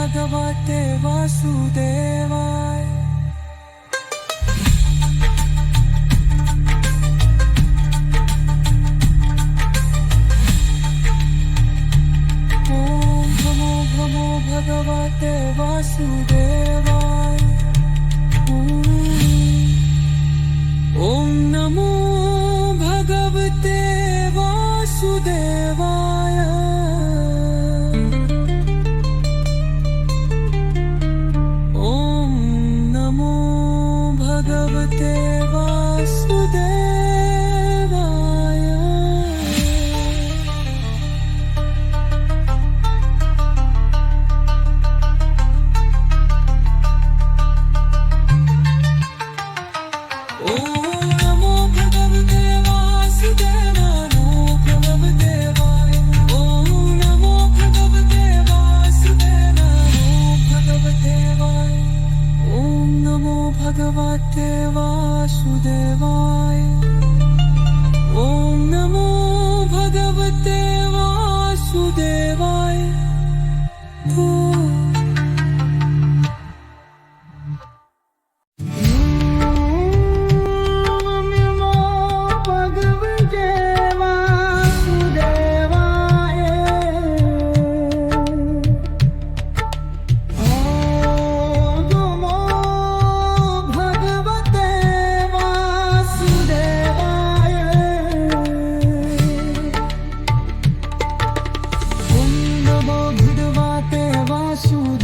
भगवते वासुदेवाय। ओम नमो भगवते वासुदेवाय। ओम नमो भगवते वासुदेवाय। ओम नमो भगवते वासुदेवाय। ओम नमो भगवते वासुदेवाय। ओम नमो भगवते वासुदेवाय। ओम नमो भगवते वासुदेवाय। ओम नमो भगवते वासुदेवाय। भगवते वासुदेवाय।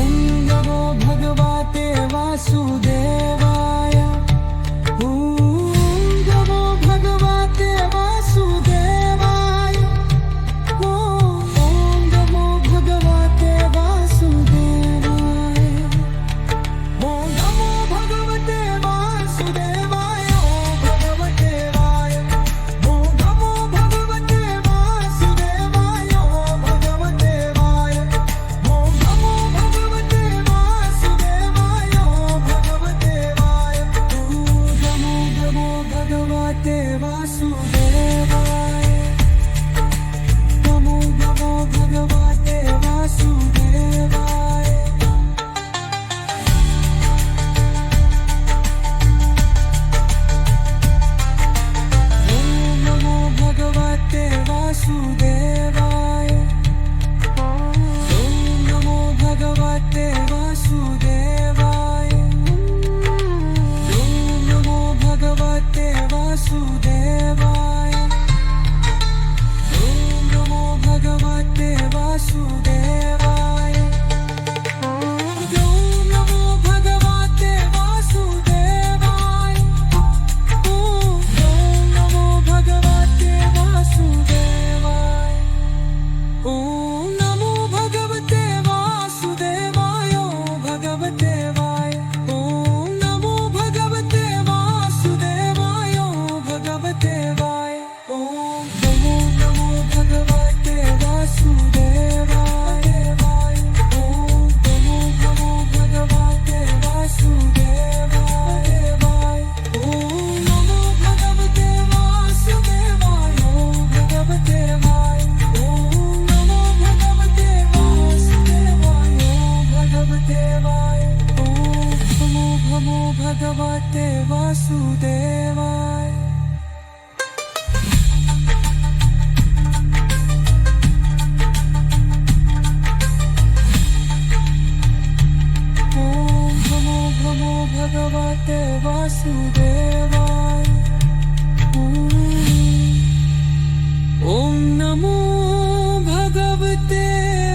ओम नमो भगवते वासुदेवाय। ओम नमो भगवते वासुदेवाय। भगवते वासुदेवाय। ओम नमो भगवते वासुदेवाय। ओम नमो भगवते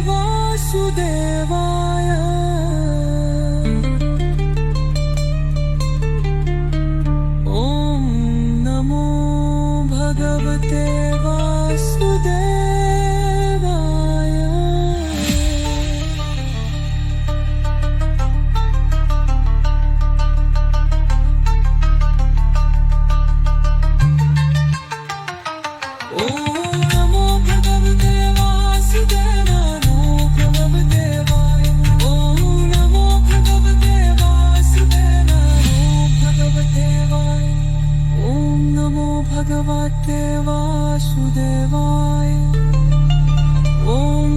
वासुदेवाय। ओम नमो भगवते वासुदेवाय। ओम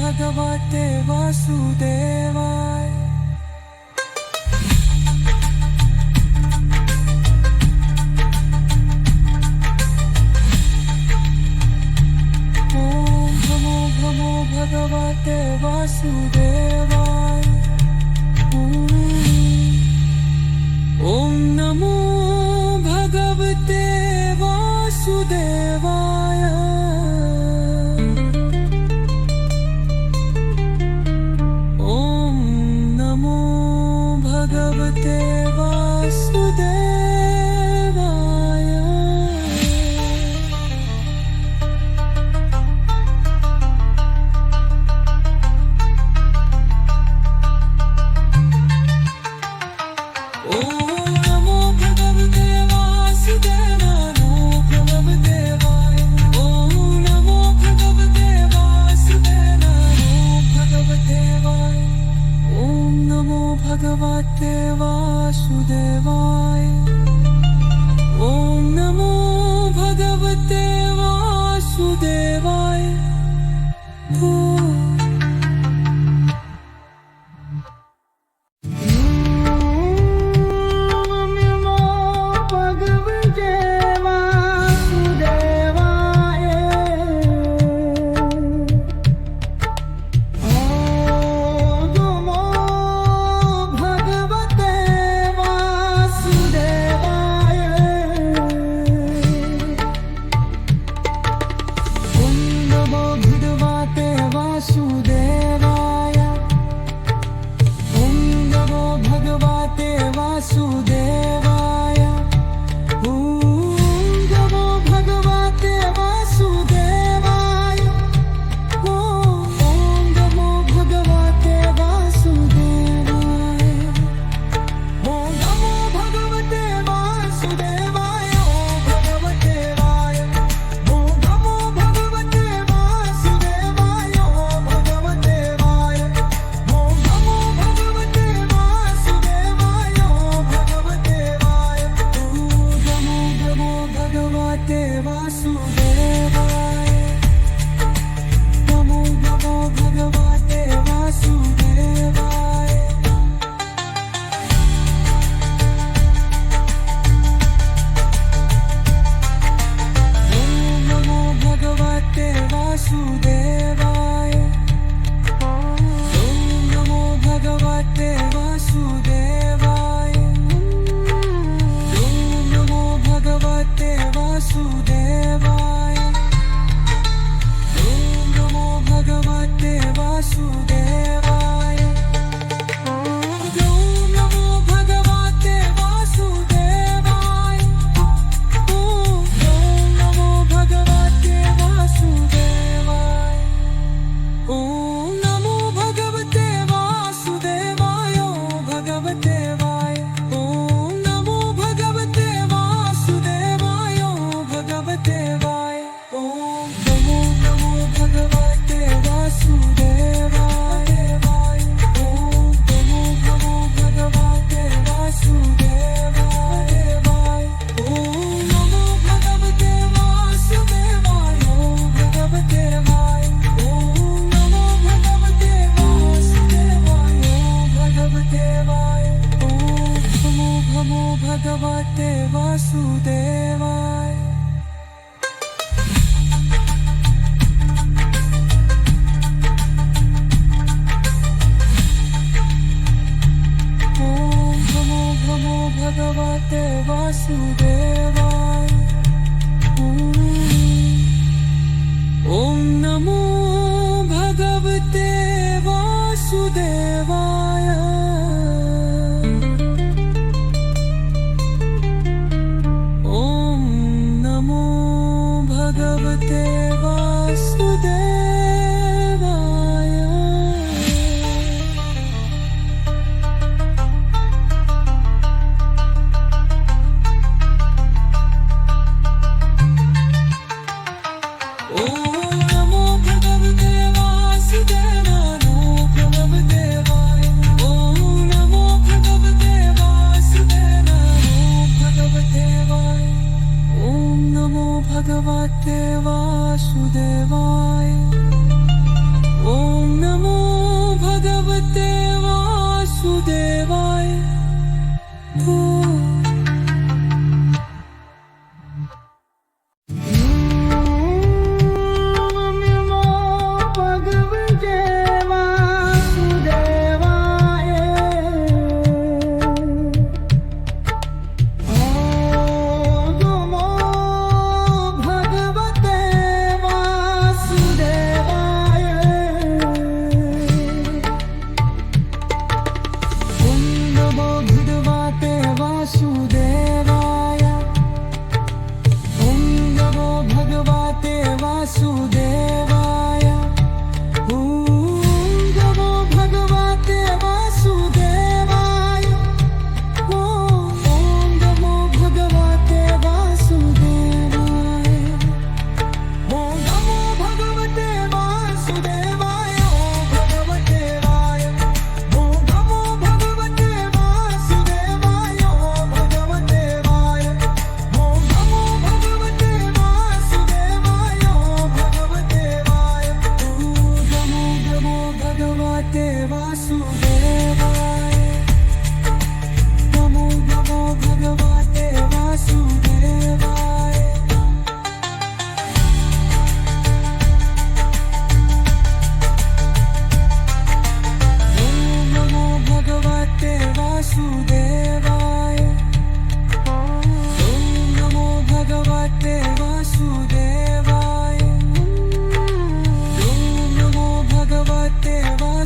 भगवते वासुदेवाय। ओम नमो भगवते वासुदेवाय। ओम नमो भगवते वासुदेवाय। ओम नमो भगवते वासुदेवाय। ओम नमो भगवते वासुदेवाय। ओम नमो भगवते वासुदेवाय। ओम नमो भगवते वासुदेवाय। ओम नमो भगवते वासुदेवाय। भगवते वासुदेवाय। ओम नमो भगवते वासुदेवाय। ओम नमो भगवते वासुदेवाय। ओम नमो भगवते वासुदेवाय। ओम नमो भगवते वासुदेवाय।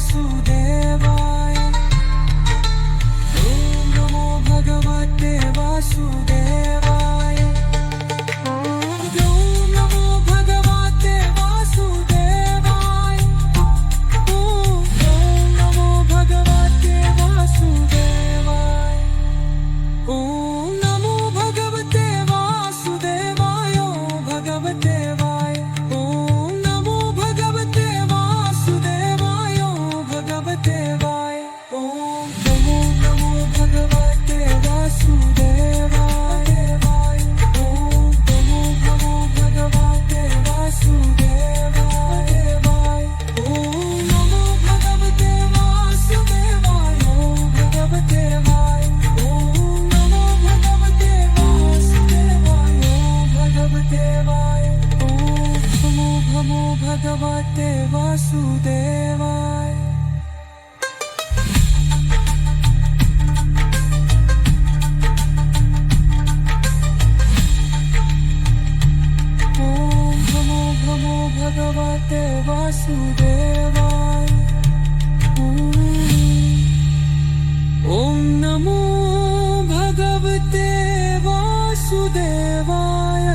वासुदेवाय ॐ नमो भगवते वासुदेवाय ॐ नमो भगवते वासुदेवाय ॐ नमो भगवते वासुदेवाय ॐ नमो भगवते वासुदेवाय भगवते वाय ॐ नमो भगवते वासुदेवाय भगवते वाय ॐ नमो भगवते वासुदेवाय वाय ॐ नमो भगवते वासुदेवाय वाय ॐ नमो भगवते वासुदेवाय भगवते वाय ॐ नमो भगवते वासुदेवाय भगवते वाय ॐ नमो भगवते वासुदेवाय ॐ नमो भगवते वासुदेवाय ॐ नमो भगवते वासुदेवाय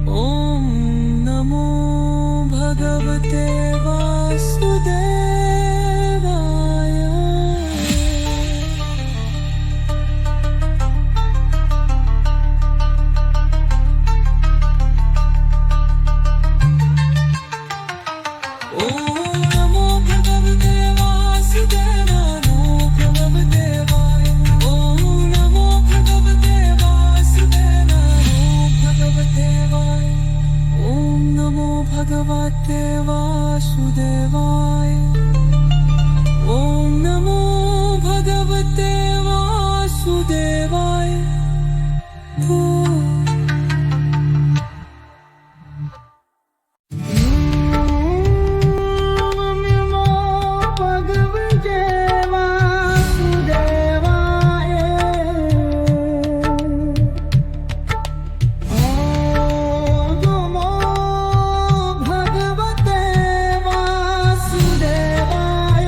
ॐ नमो भगवते वासुदेवाय ॐ नमो भगवते वासुदेवाय भगवते वाय ॐ नमो भगवते वासुदेवाय भगवते वाय ॐ नमो भगवते वासुदेवाय ॐ नमो भगवते वासुदेवाय नमो भगवते वासुदेवाय ॐ नमो भगवते वासुदेवाय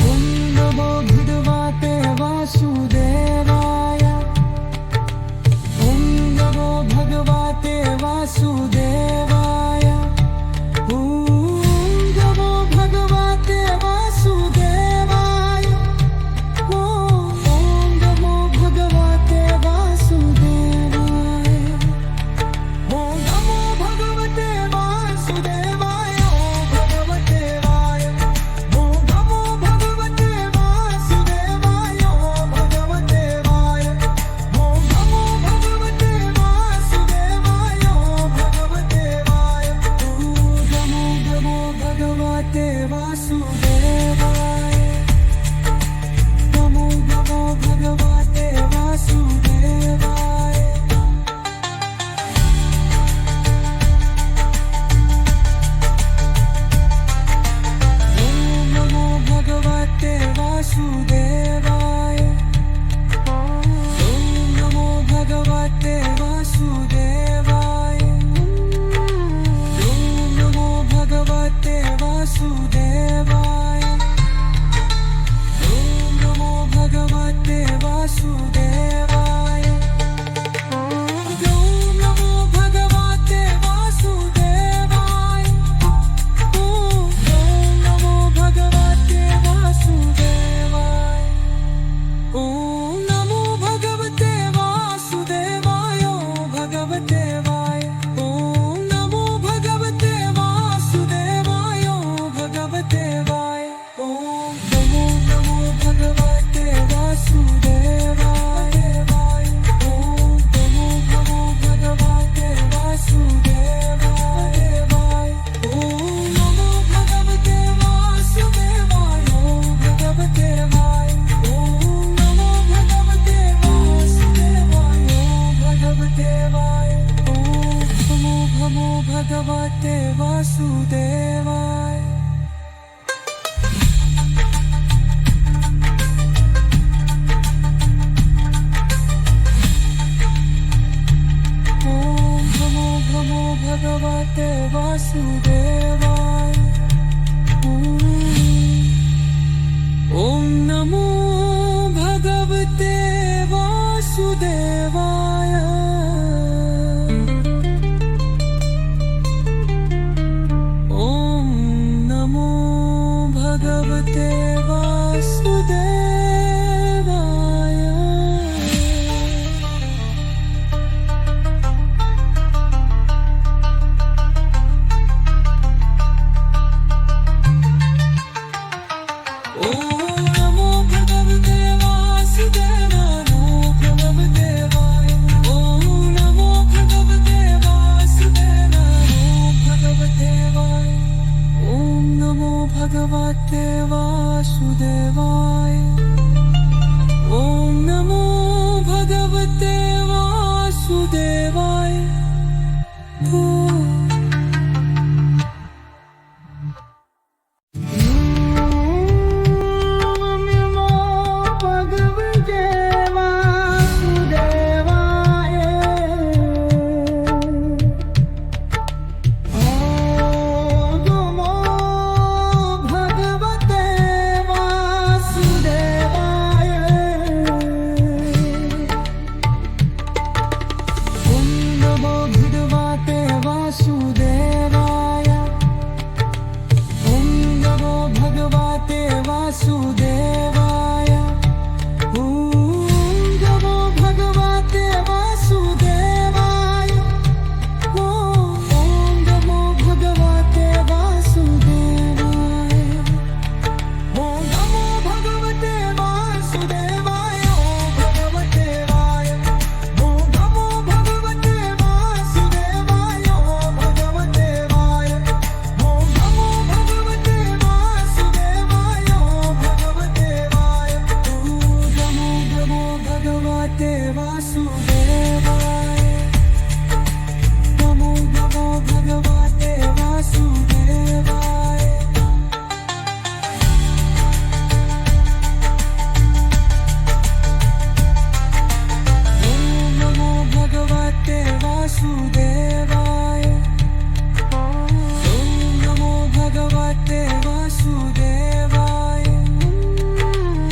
ॐ नमो भगवते वासुदेवाय ॐ नमो भगवते वासुदेवाय ॐ नमो भगवते वासुदेवाय ॐ नमो भगवते वासुदेवाय ॐ नमो भगवते वासुदेवाय भगवते वाय ॐ नमो भगवते वासुदेवाय भगवते वाय ॐ नमो भगवते वासुदेवाय भगवते वाय ॐ नमो भगवते वासुदेवाय नमो भगवते वासुदेवाय ॐ नमो भगवते वासुदेवाय ॐ नमो भगवते वासुदेवाय ॐ नमो भगवते वासुदेवाय ॐ नमो भगवते वासुदेवाय ॐ नमो भगवते वासुदेवाय ॐ नमो भगवते वासुदेवाय ॐ नमो भगवते वासुदेवाय भगवते वाय ॐ नमो भगवते वासुदेवाय भगवते वाय ॐ नमो भगवते वासुदेवाय वाय ॐ नमो भगवते वासुदेवाय वाय ॐ नमो भगवते वासुदेवाय भगवते वाय ॐ नमो भगवते वासुदेवाय भगवते वाय ॐ नमो भगवते वासुदेवाय वासुदेवाय। ॐ नमो भगवते वासुदेवाय। ॐ नमो भगवते वासुदेवाय। ॐ नमो भगवते वासुदेवाय। ॐ नमो भगवते वासुदेवाय। ॐ नमो भगवते वासुदेवाय। ॐ नमो भगवते वासुदेवाय। भगवते वासुदेवाय। ॐ नमो भगवते वासुदेवाय।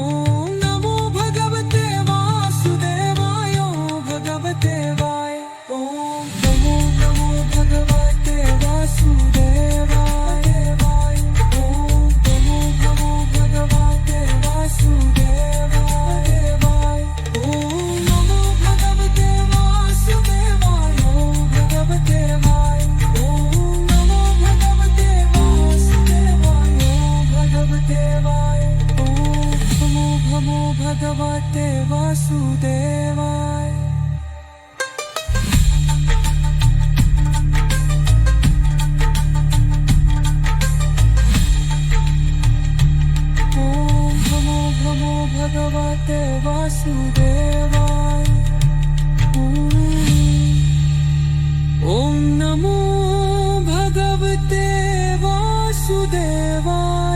ॐ नमो भगवते वासुदेवाय। भगवते वासुदेवाय। ॐ नमो भगवते वासुदेवाय।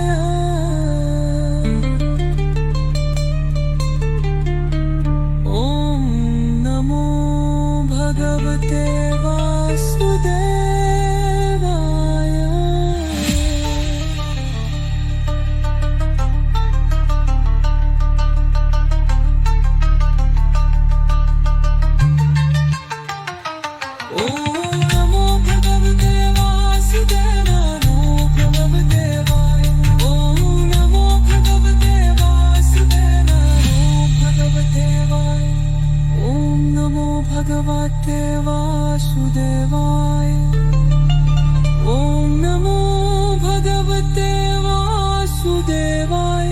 ॐ नमो भगवते वासुदेवाय। ॐ नमो भगवते वासुदेवाय। ॐ नमो भगवते वासुदेवाय।